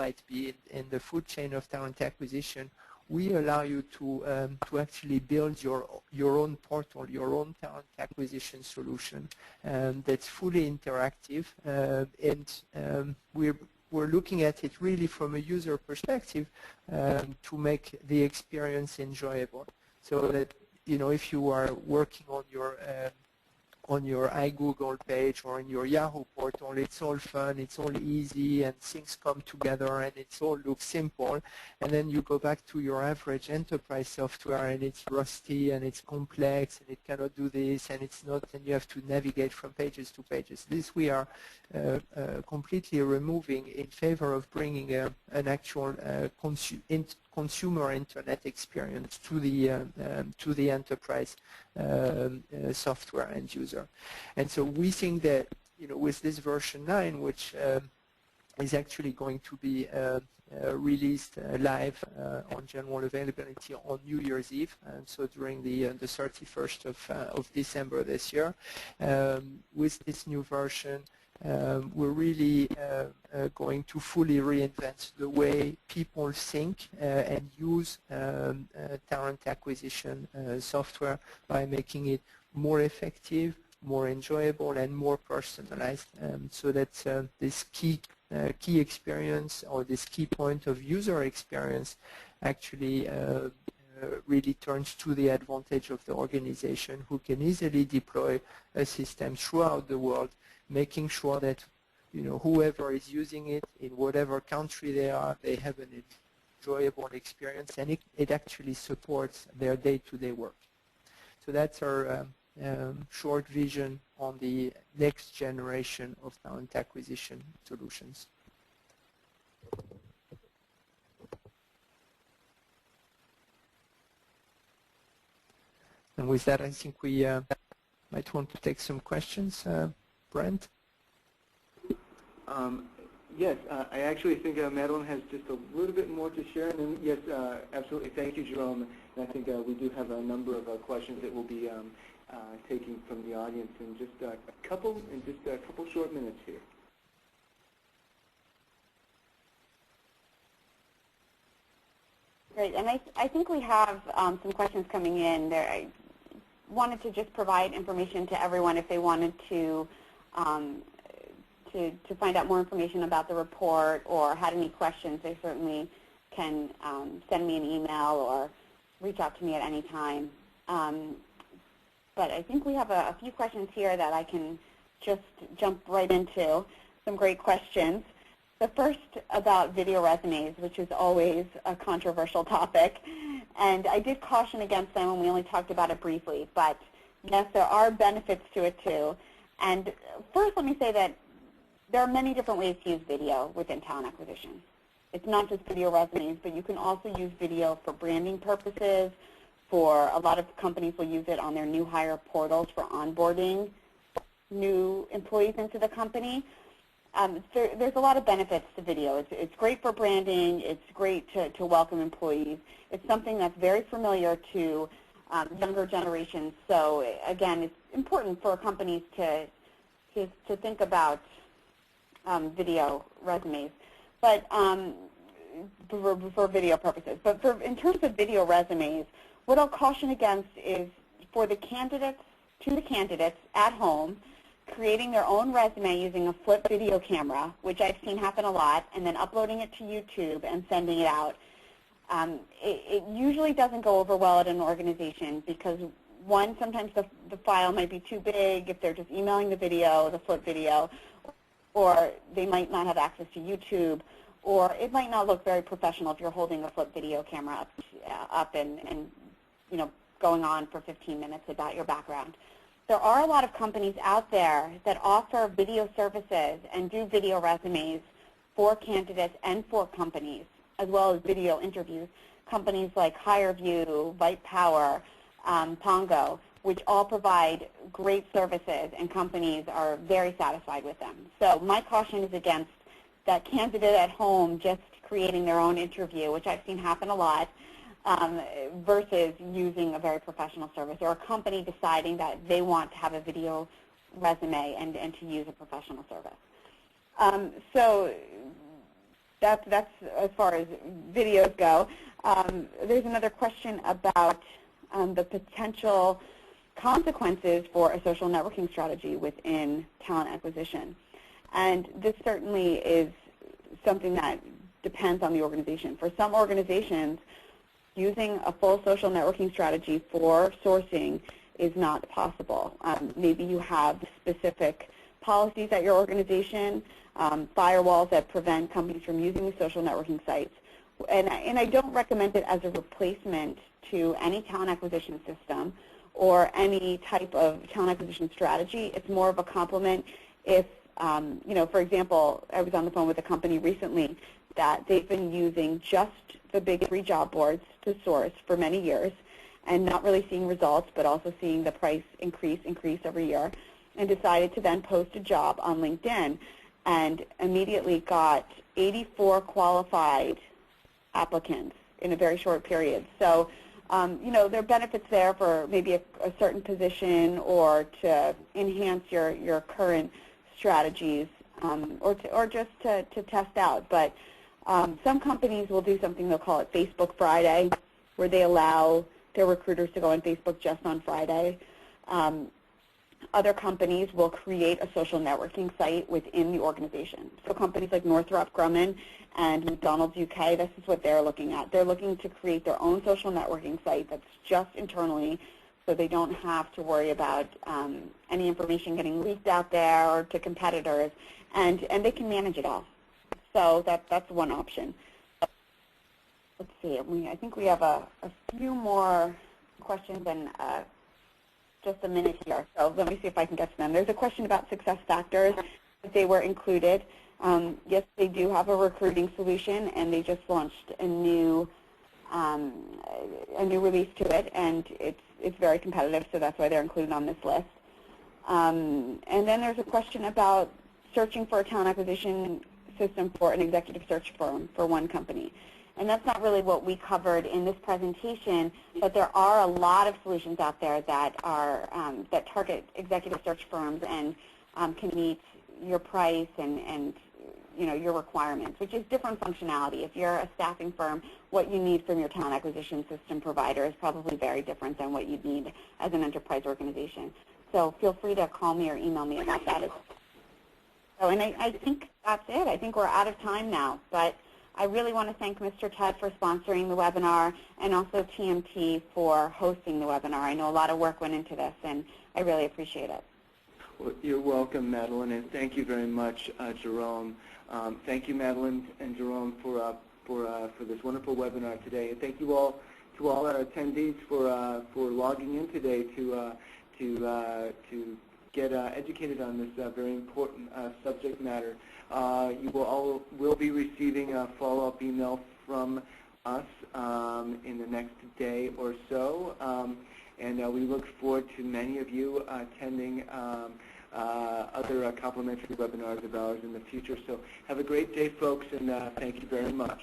might be in the food chain of talent acquisition, we allow you to actually build your own portal, your own talent acquisition solution that's fully interactive, and we're looking at it really from a user perspective to make the experience enjoyable. So that, you know, if you are working on your iGoogle page or in your Yahoo portal, it's all fun, it's all easy, and things come together, and it all looks simple. And then you go back to your average enterprise software, and it's rusty, and it's complex, and it cannot do this, and it's not, and you have to navigate from pages to pages. This we are completely removing in favor of bringing an actual consumer internet experience to the enterprise software end user. And so we think that, you know, with this version 9, which is actually going to be released live on general availability on New Year's Eve, and so during the 31st of December this year, with this new version, we're really going to fully reinvent the way people think and use talent acquisition software by making it more effective, more enjoyable, and more personalized, so that this key experience, or this key point of user experience, actually really turns to the advantage of the organization, who can easily deploy a system throughout the world, making sure that, you know, whoever is using it in whatever country they are, they have an enjoyable experience, and it actually supports their day-to-day work. So that's our short vision on the next generation of talent acquisition solutions. And with that, I think we might want to take some questions. Brent? Yes, I actually think Madeline has just a little bit more to share. And then, yes, absolutely. Thank you, Jerome. And I think we do have a number of questions that we'll be taking from the audience in just a couple short minutes here. Great, and I think we have some questions coming in there. I wanted to just provide information to everyone if they wanted to find out more information about the report or had any questions. They certainly can send me an email or reach out to me at any time. But I think we have a few questions here that I can just jump right into. Some great questions. The first about video resumes, which is always a controversial topic. And I did caution against them, and we only talked about it briefly. But yes, there are benefits to it too. And first, let me say that there are many different ways to use video within talent acquisition. It's not just video resumes, but you can also use video for branding purposes. For a lot of companies will use it on their new hire portals for onboarding new employees into the company. There's a lot of benefits to video. It's great for branding. It's great to welcome employees. It's something that's very familiar to younger generations. So again, it's important for companies to think about video resumes, but for video purposes. But in terms of video resumes, what I'll caution against is for the candidates at home, creating their own resume using a flip video camera, which I've seen happen a lot, and then uploading it to YouTube and sending it out. It usually doesn't go over well at an organization because, one, sometimes the file might be too big if they're just emailing the video, the flip video, or they might not have access to YouTube, or it might not look very professional if you're holding a flip video camera up and you know, going on for 15 minutes about your background. There are a lot of companies out there that offer video services and do video resumes for candidates and for companies, as well as video interviews. Companies like HireVue, VitePower, Pongo, which all provide great services, and companies are very satisfied with them. So my caution is against that candidate at home just creating their own interview, which I've seen happen a lot, versus using a very professional service, or a company deciding that they want to have a video resume and to use a professional service. So that's as far as videos go. There's another question about the potential consequences for a social networking strategy within talent acquisition. And this certainly is something that depends on the organization. For some organizations, using a full social networking strategy for sourcing is not possible. Maybe you have specific policies at your organization, firewalls that prevent companies from using the social networking sites. And I don't recommend it as a replacement to any talent acquisition system or any type of talent acquisition strategy. It's more of a complement if, for example, I was on the phone with a company recently that they've been using just the big 3 job boards to source for many years and not really seeing results, but also seeing the price increase every year, and decided to then post a job on LinkedIn and immediately got 84 qualified applicants in a very short period. So, there are benefits there for maybe a certain position or to enhance your current strategies or just to test out. But some companies will do something, they'll call it Facebook Friday, where they allow their recruiters to go on Facebook just on Friday. Other companies will create a social networking site within the organization. So companies like Northrop Grumman and McDonald's UK, this is what they're looking at. They're looking to create their own social networking site that's just internally, so they don't have to worry about any information getting leaked out there or to competitors, and they can manage it all. So that's one option. Let's see, I think we have a few more questions and just a minute here, so let me see if I can get to them. There's a question about success factors, if they were included. Yes, they do have a recruiting solution, and they just launched a new release to it, and it's very competitive, so that's why they're included on this list. And then there's a question about searching for a talent acquisition system for an executive search firm for one company. And that's not really what we covered in this presentation, but there are a lot of solutions out there that are that target executive search firms and can meet your price and your requirements, which is different functionality. If you're a staffing firm, what you need from your talent acquisition system provider is probably very different than what you'd need as an enterprise organization. So feel free to call me or email me about that. So, and I think that's it. I think we're out of time now, but I really want to thank MrTed for sponsoring the webinar and also TMT for hosting the webinar. I know a lot of work went into this, and I really appreciate it. Well, you're welcome, Madeline, and thank you very much, Jerome. Thank you, Madeline and Jerome, for this wonderful webinar today. And thank you all to all our attendees for logging in today to get educated on this very important subject matter. You will be receiving a follow-up email from us in the next day or so, and we look forward to many of you attending other complimentary webinars of ours in the future. So have a great day, folks, and thank you very much.